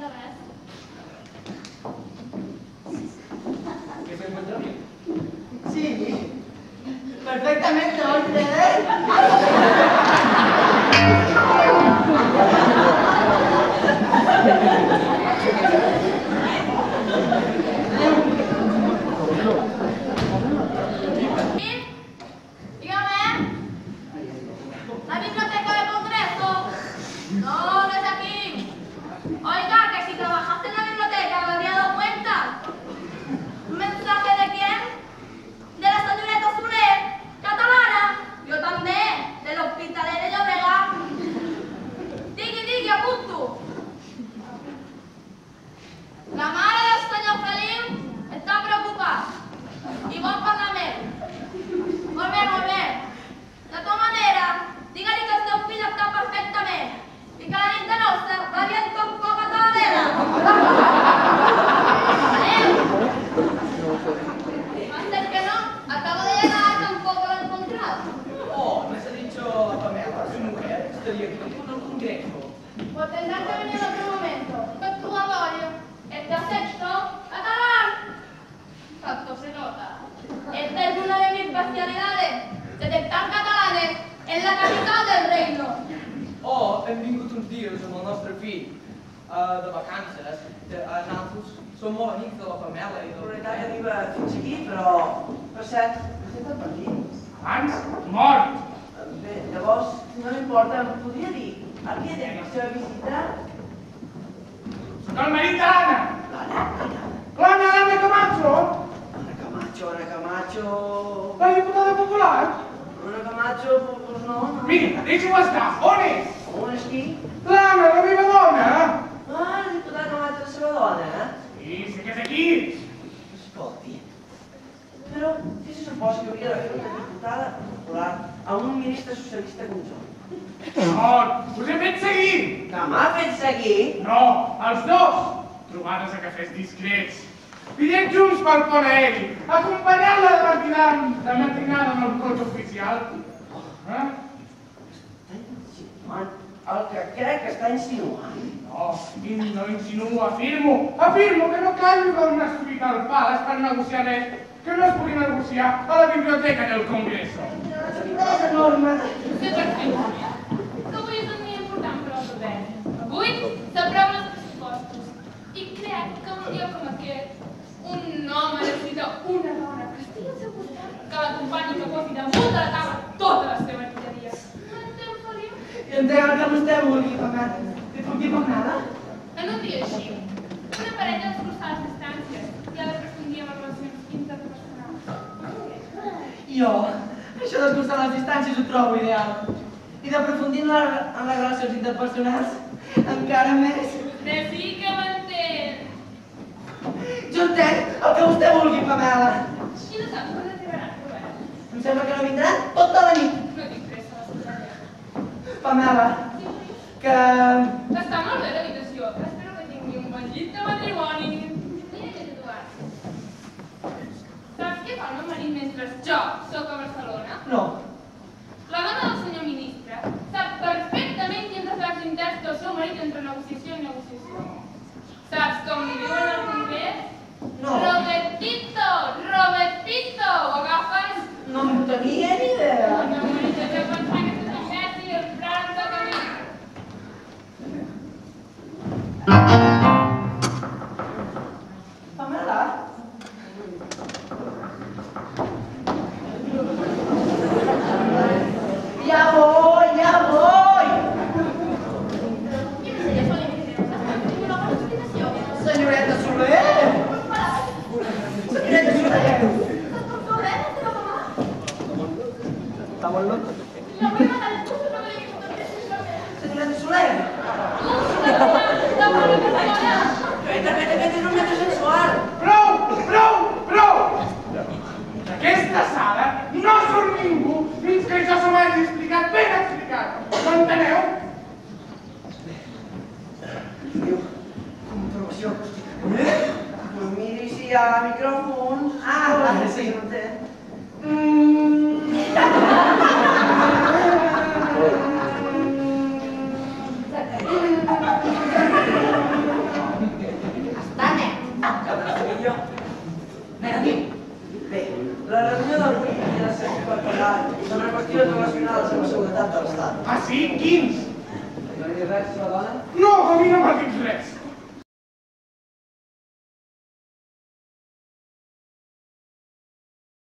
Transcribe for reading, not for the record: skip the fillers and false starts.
de res. ¿Que se encuentra bien? Sí, perfectamente, oye. ¿La biblioteca del Congreso? No, no es aquí. Oiga, que si trabajaste en la biblioteca me habría dado cuenta. ¿Un mensaje de quién? De la señorita Soler, catalana. Yo també, de l'Hospitalet de Llobregat. Digui, apunto. La mare del senyor Feliu està preocupada i vol parlar amb ell. Molt bé, molt bé. De tota manera, digue-li que el seu fill està perfectament i que la nit de noce va bien con Coca-Cola. Antes que no, acabo de llegar, tampoco lo he encontrado. Oh, me ha dicho Pamela, su mujer, estaría aquí con un congreso. Pues tendrás que venir en otro momento. Tu Adorio, este sexto, catalán. Tanto se nota. Esta es una de mis especialidades. Detectar catalanes en la capital del reino. Oh, hem vingut uns dies amb el nostre fill de vacances. Nosaltres som molt amics de la Pamela i del... L'unitat arriba fins aquí, però... Per cert, vostè està per aquí? Abans, mort! Bé, llavors, si no m'importa, em podria dir a qui deu la seva visita? Soc el marit d'Anna! L'Anna? L'Anna Camacho! Ana Camacho... La diputada popular! Ana Camacho, pues no. Mira, deixi-ho estar, on és? On és qui? L'Anna, la meva dona! Ah, el diputat Camacho, la seva dona, eh? Sí, sé que és aquí! Escolti, però què se suposa que hauria de fer una diputada popular a un ministre socialista com jo? Mort, us he fet seguir! Que m'ha fet seguir? No, els dos! Trobades a cafès discrets. Vivien junts pel pont aeri, acompanyant-la de matinada amb el cotxe oficial. El que crec que està insinuant. No insinuo, afirmo que no cal donar subit al pales per negociar res que no es pugui negociar a la biblioteca del Congreso. És enorme. Sí, perfecte. Que avui és un dia important per al govern. Avui s'aproven els pressupostos. I crec que un dia com aquest, un home necessita una dona que estigui al seu costat, que l'acompanyi, que posi damunt de la taula totes les seves tonteries. No entén, Feliu? I entenc el que vostè vulgui, Pamela. Li puc dir poc nada? En un dia així, una parella d'escurçar les distàncies i ha d'aprofundir en les relacions interpersonals. Jo, això d'escurçar les distàncies ho trobo ideal. I d'aprofundir en les relacions interpersonals, encara més. De sí que m'entén. Jo entenc el que vostè vulgui, Pamela. I no saps quan arribarà el govern? Em sembla que no vindran tota la nit. No tinc pressa a la ciutat. Pamela, que... Està molt bé l'habitació. Espero que tingui un bon llit de matrimoni. Mira que Eduard. Saps què fa el meu marit mentre jo soc a Barcelona? No. La dona del senyor ministre sap perfectament quins afers interns té el seu marit entre negociació i negociació. Saps com li diuen al Congrés? No. Robertito! Robertito! Ho agafes? No en tenia ni idea. El meu marit devia pensar que és un imbècil, però ara em toca a mi. Pamela? Ja voy, ja voy! Quina seria la limitació? Estàs fent una bona explicació? Senyoreta Soler! Senyoreta Soler! Estàs per problema, teva mamà? Està molt loca. La vull matar el puto, no me digui que t'ho Senyoreta Soler! La bona persona! Aquest és un mètode sensual! Prou! D'aquesta sala no surt ningú fins que jo se m'ho hagi explicat ben explicat. Ho enteneu? Diu, comprovació acústica. Pues miri si hi ha micròfons. Ah, sí. No té. per parlar sobre qüestions relacionades amb la seguretat de l'Estat. Ah, sí? Quins? No hi ha res, la dona? No, a mi no m'ha dit res.